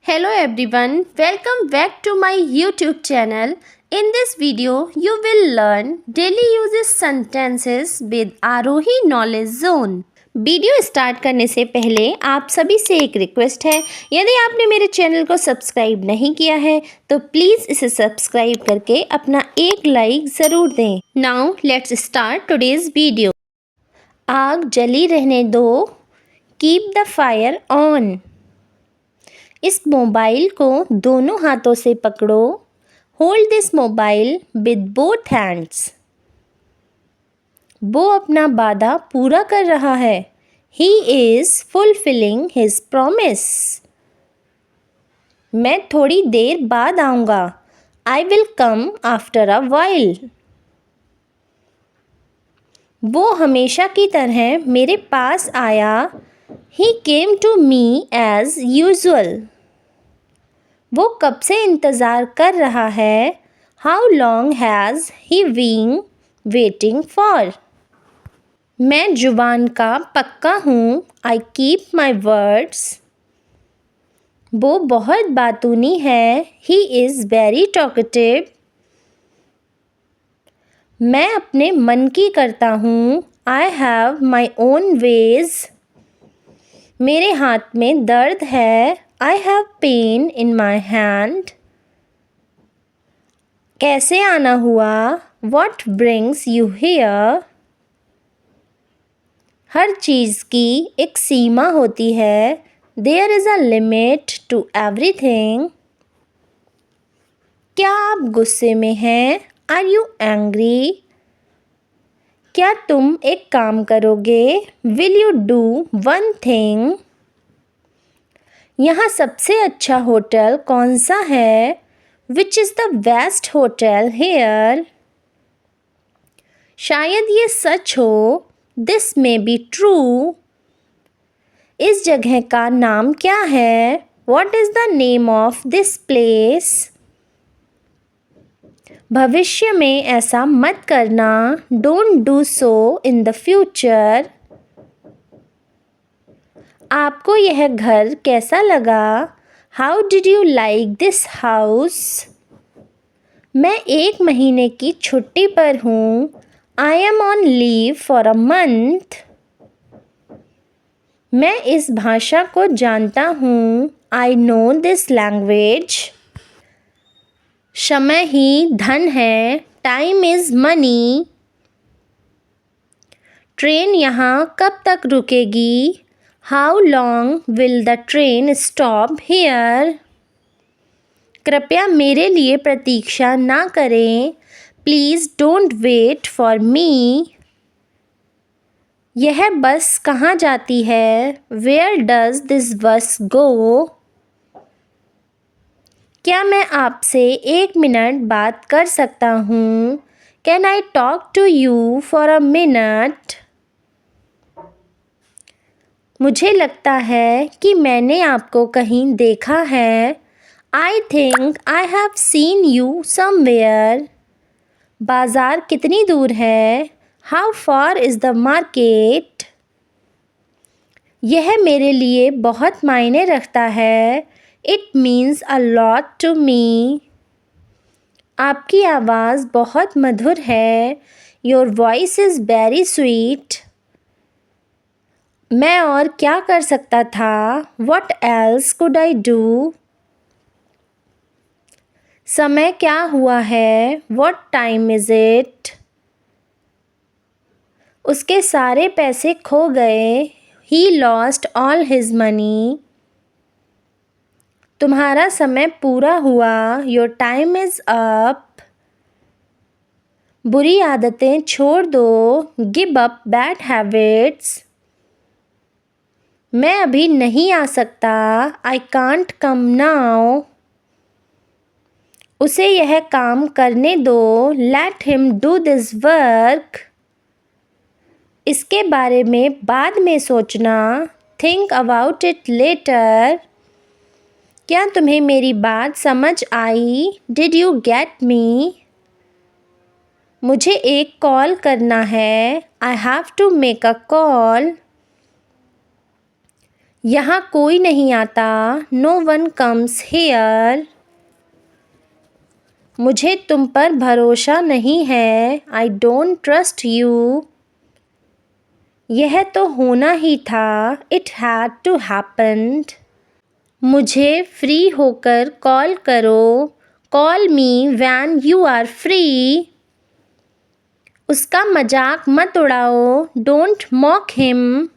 Hello everyone, welcome back to my YouTube channel. In this video, you will learn daily uses sentences with Arohi Knowledge Zone. Video start करने से पहले आप सभी से एक request है, यदि आपने मेरे चैनल को सब्सक्राइब नहीं किया है तो प्लीज़ इसे सब्सक्राइब करके अपना एक लाइक ज़रूर दें। Now let's start today's video. आग जली रहने दो, कीप द फायर ऑन। इस मोबाइल को दोनों हाथों से पकड़ो, hold this mobile with both hands. वो अपना वादा पूरा कर रहा है, he is fulfilling his promise. मैं थोड़ी देर बाद आऊँगा, I will come after a while. वो हमेशा की तरह मेरे पास आया, he came to me as usual. वो कब से इंतज़ार कर रहा है, how long has he been waiting for. मैं जुबान का पक्का हूँ, आई कीप माई वर्ड्स। वो बहुत बातूनी है, ही इज़ वेरी टॉकेटिव। मैं अपने मन की करता हूँ, I have my own ways. मेरे हाथ में दर्द है, I have pain in my hand. कैसे आना हुआ, वॉट ब्रिंग्स यू हियर। हर चीज़ की एक सीमा होती है, there is a limit to everything. क्या आप गुस्से में हैं, आर यू एंग्री। क्या तुम एक काम करोगे, will you do one thing. यहाँ सबसे अच्छा होटल कौन सा है, which is the best hotel here. शायद ये सच हो, दिस मे बी ट्रू। इस जगह का नाम क्या है, what is the name of this place. भविष्य में ऐसा मत करना, don't do so in the future. आपको यह घर कैसा लगा, how did you like this house. मैं 1 महीने की छुट्टी पर हूँ, I M on leave for a month. मैं इस भाषा को जानता हूँ, आई नो दिस लैंग्वेज। समय ही धन है, टाइम इज़ मनी। ट्रेन यहाँ कब तक रुकेगी, how long will the train stop here. कृपया मेरे लिए प्रतीक्षा ना करें, please don't wait for me. यह बस कहाँ जाती है, वेयर डज दिस बस गो। क्या मैं आपसे 1 मिनट बात कर सकता हूँ, can I talk to you for a minute. मुझे लगता है कि मैंने आपको कहीं देखा है, I think I have seen you somewhere. बाज़ार कितनी दूर है, how far is the market. यह मेरे लिए बहुत मायने रखता है, it means a lot to me. आपकी आवाज़ बहुत मधुर है, your voice is very sweet. मैं और क्या कर सकता था, what else could I do. समय क्या हुआ है, वॉट टाइम इज़ इट। उसके सारे पैसे खो गए, he lost all his money. तुम्हारा समय पूरा हुआ, योर टाइम इज़ अप। बुरी आदतें छोड़ दो, गिव अप बैड हैबिट्स। मैं अभी नहीं आ सकता, आई कांट कम नाउ। उसे यह काम करने दो, let him do this work. इसके बारे में बाद में सोचना, थिंक अबाउट इट लेटर। क्या तुम्हें मेरी बात समझ आई, डिड यू गेट मी। मुझे एक कॉल करना है, I have to make a call. यहाँ कोई नहीं आता, नो वन कम्स हेयर। मुझे तुम पर भरोसा नहीं है, आई डोंट ट्रस्ट यू। यह तो होना ही था, इट हैड टू हैपेंड। मुझे फ्री होकर कॉल करो, call me when you are free. उसका मजाक मत उड़ाओ, डोंट मॉक हिम।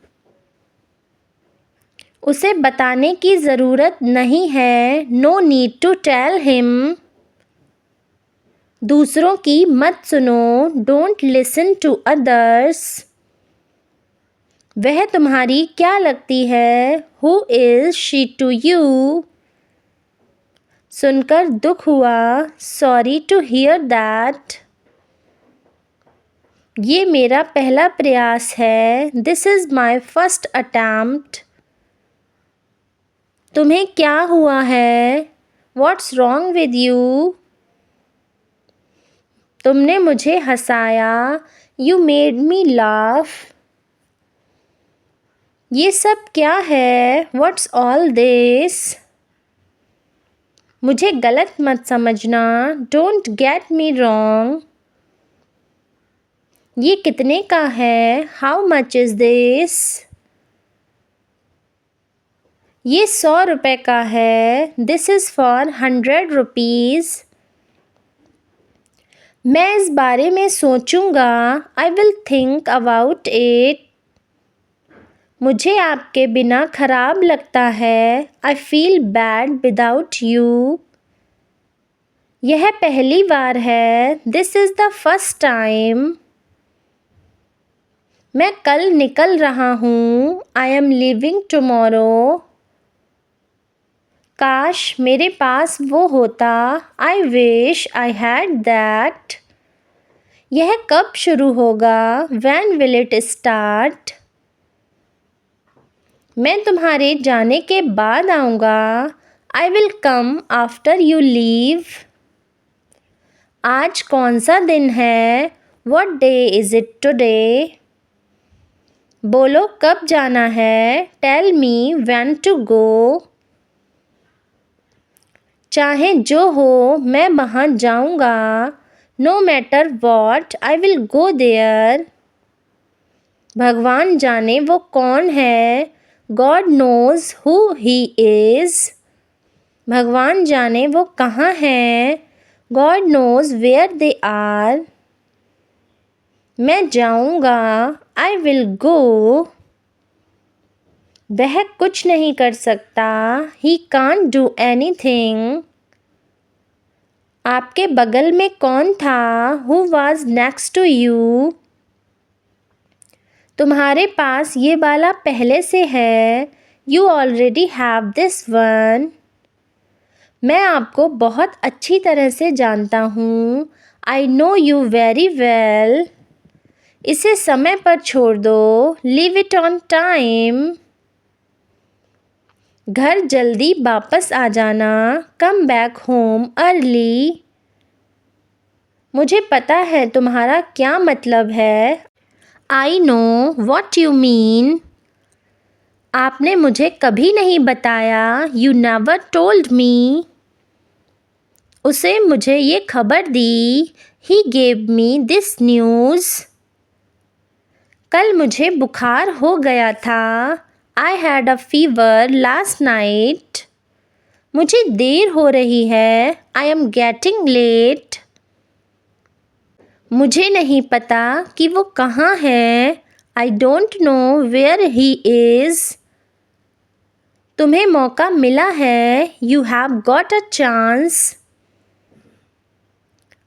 उसे बताने की ज़रूरत नहीं है, no need to tell him. दूसरों की मत सुनो, डोंट लिसन टू अदर्स। वह तुम्हारी क्या लगती है, who is she to you. सुनकर दुख हुआ, सॉरी टू हियर दैट। ये मेरा पहला प्रयास है, this is my first attempt. तुम्हें क्या हुआ है, व्हाट्स रॉन्ग विद यू। तुमने मुझे हंसाया, यू मेड मी लाफ। ये सब क्या है, व्हाट्स ऑल दिस। मुझे गलत मत समझना, डोंट गेट मी रॉन्ग। ये कितने का है, हाउ मच इज़ दिस। ये 100 रुपये का है, दिस इज़ फॉर 100 रुपीज़। मैं इस बारे में सोचूंगा, I will think about it. मुझे आपके बिना खराब लगता है, I feel bad without you. यह पहली बार है, this is the first time. मैं कल निकल रहा हूँ, आई एम लीविंग टुमारो। काश मेरे पास वो होता, I wish I had that. यह कब शुरू होगा, व्हेन विल इट स्टार्ट। मैं तुम्हारे जाने के बाद आऊँगा, I will come after you leave. आज कौन सा दिन है, what day is it today. बोलो कब जाना है, tell me when to go. चाहे जो हो मैं वहाँ जाऊँगा, no matter what I will go there. भगवान जाने वो कौन है, God knows who he is. भगवान जाने वो कहाँ हैं, God knows where they are. मैं जाऊँगा, आई विल गो। वह कुछ नहीं कर सकता, ही कांट डू एनीथिंग। आपके बगल में कौन था, who was next to you. तुम्हारे पास ये वाला पहले से है, you already have this one. मैं आपको बहुत अच्छी तरह से जानता हूँ, I know you very well. इसे समय पर छोड़ दो, लीव इट ऑन टाइम। घर जल्दी वापस आ जाना, कम बैक होम अर्ली। मुझे पता है तुम्हारा क्या मतलब है, I know what you mean. आपने मुझे कभी नहीं बताया, यू नेवर टोल्ड मी। उसे मुझे ये खबर दी, he gave me this news. कल मुझे बुखार हो गया था, I had a fever last night. मुझे देर हो रही है, आई एम गेटिंग लेट। मुझे नहीं पता कि वो कहाँ है, I don't know where he is. तुम्हें मौका मिला है, you have got a chance.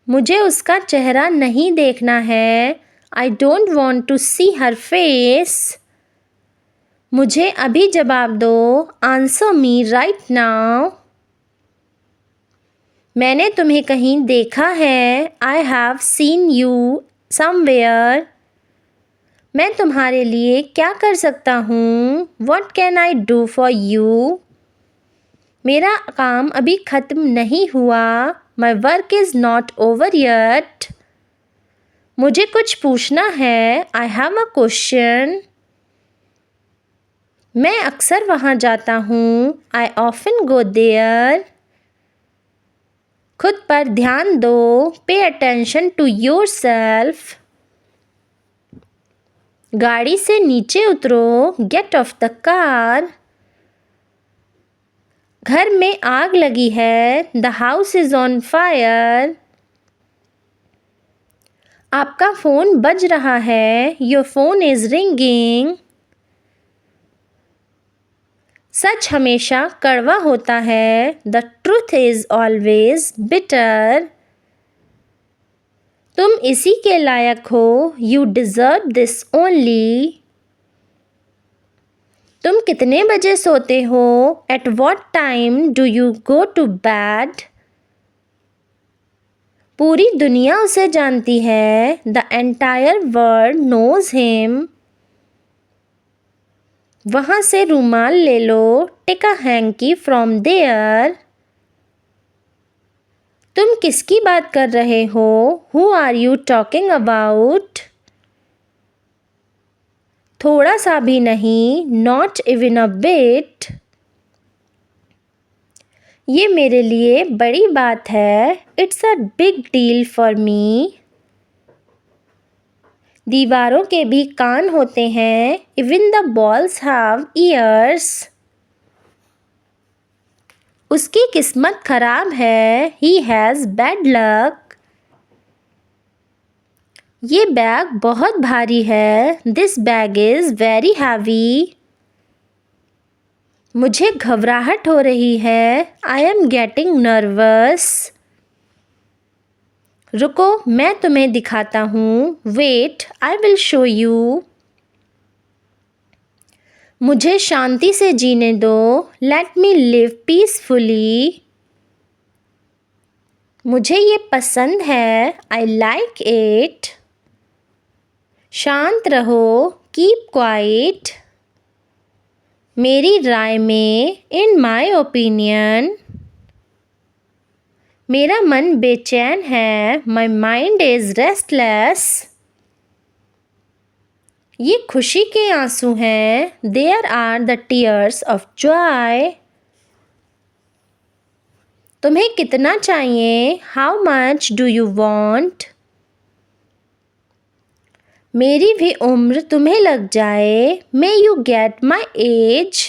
मुझे उसका चेहरा नहीं देखना है, I don't want to see her face. मुझे अभी जवाब दो, आंसर मी राइट नाउ। मैंने तुम्हें कहीं देखा है, I have seen you somewhere. मैं तुम्हारे लिए क्या कर सकता हूँ, what can I do for you. मेरा काम अभी ख़त्म नहीं हुआ, my work is not over yet. मुझे कुछ पूछना है, आई हैव अ क्वेश्चन। मैं अक्सर वहाँ जाता हूँ। I often go there. खुद पर ध्यान दो। Pay attention to yourself. गाड़ी से नीचे उतरो। Get off the car. घर में आग लगी है। The house is on fire. आपका फ़ोन बज रहा है। Your phone is ringing. सच हमेशा कड़वा होता है। The truth is always bitter. तुम इसी के लायक हो। You deserve this only. तुम कितने बजे सोते हो? At what time do you go to bed? पूरी दुनिया उसे जानती है। The entire world knows him. वहाँ से रुमाल ले लो। Take a hanky from there. तुम किसकी बात कर रहे हो? Who are you talking about? थोड़ा सा भी नहीं। Not even a bit. ये मेरे लिए बड़ी बात है। It's a big deal for me. दीवारों के भी कान होते हैं। Even the walls have ears. उसकी किस्मत खराब है। He has bad luck. ये बैग बहुत भारी है। This bag is very heavy. मुझे घबराहट हो रही है। I am getting nervous. रुको, मैं तुम्हें दिखाता हूँ। Wait, I will show you. मुझे शांति से जीने दो। Let me live peacefully. मुझे ये पसंद है। I like it. शांत रहो। Keep quiet. मेरी राय में In my opinion. मेरा मन बेचैन है। My mind is restless. ये खुशी के आंसू हैं। There are the tears of joy. तुम्हें कितना चाहिए? How much do you want? मेरी भी उम्र तुम्हें लग जाए। May you get my age.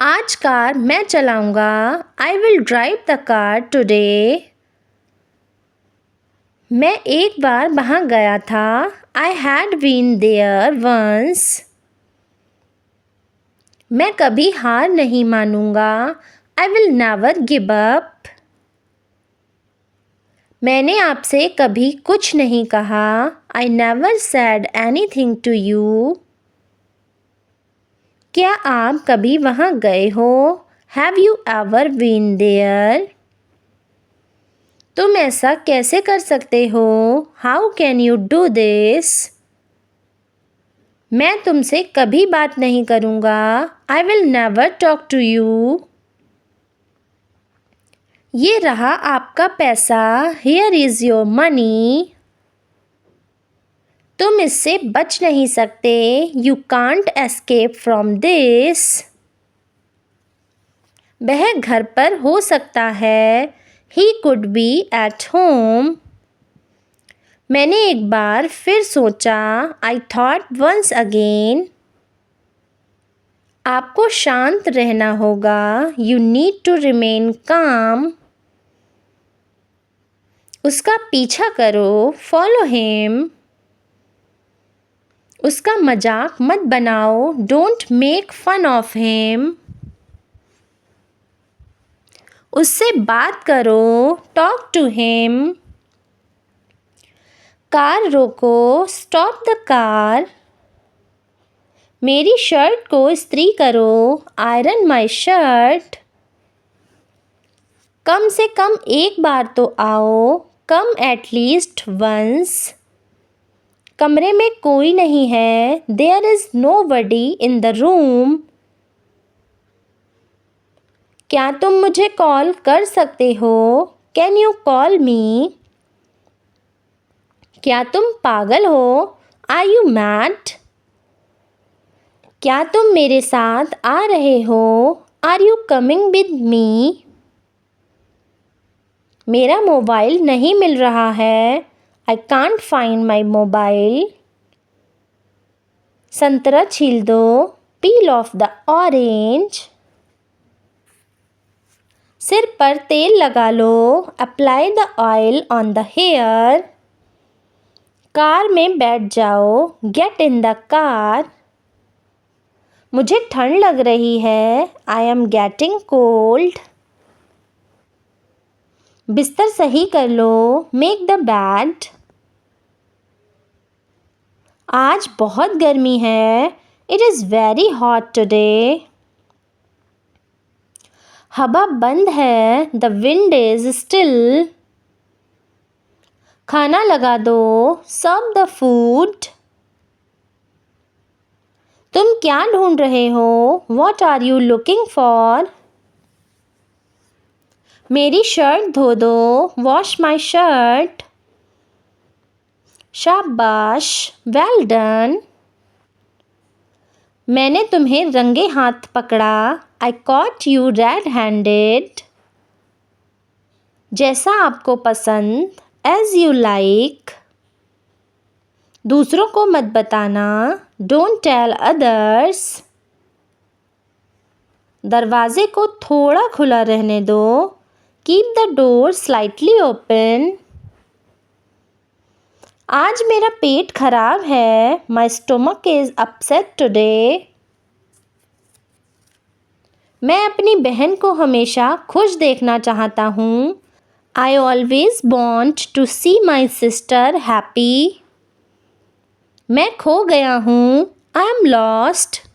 आज कार मैं चलाऊंगा। I will drive the car today. मैं एक बार वहाँ गया था। I had been there once. मैं कभी हार नहीं मानूंगा। I will never give up. मैंने आपसे कभी कुछ नहीं कहा। I never said anything to you. क्या आप कभी वहाँ गए हो? Have you ever been there? तुम ऐसा कैसे कर सकते हो? How can you do this? मैं तुमसे कभी बात नहीं करूँगा। I will never talk to you. ये रहा आपका पैसा। Here is your money. तुम इससे बच नहीं सकते। You can't escape from this. वह घर पर हो सकता है। He could be at home. मैंने एक बार फिर सोचा। I thought once again. आपको शांत रहना होगा। You need to remain calm. उसका पीछा करो। Follow him. उसका मजाक मत बनाओ। Don't make fun of him. उससे बात करो। Talk to him. कार रोको। Stop the car. मेरी शर्ट को इस्त्री करो। Iron my shirt. कम से कम एक बार तो आओ। Come at least once. कमरे में कोई नहीं है। There is nobody in the room. क्या तुम मुझे कॉल कर सकते हो? Can you call me? क्या तुम पागल हो? Are you mad? क्या तुम मेरे साथ आ रहे हो? Are you coming with me? मेरा मोबाइल नहीं मिल रहा है। I can't find my mobile. संतरा छील दो। Peel off the orange. सिर पर तेल लगा लो। Apply the oil on the hair. Car में बैठ जाओ। Get in the car. मुझे ठंड लग रही है। I am getting cold. बिस्तर सही कर लो। Make the bed. आज बहुत गर्मी है। It is very hot today. हवा बंद है। The wind is still. खाना लगा दो। Serve the food. तुम क्या ढूंढ रहे हो? What are you looking for? मेरी शर्ट धो दो। Wash my shirt. शाबाश, वेल डन। मैंने तुम्हें रंगे हाथ पकड़ा। I caught you red handed. जैसा आपको पसंद। As you like. दूसरों को मत बताना। Don't tell others. दरवाजे को थोड़ा खुला रहने दो। Keep the door slightly open. आज मेरा पेट खराब है। My stomach is upset today. मैं अपनी बहन को हमेशा खुश देखना चाहता हूँ। I always want to see my sister happy. मैं खो गया हूँ। I am lost.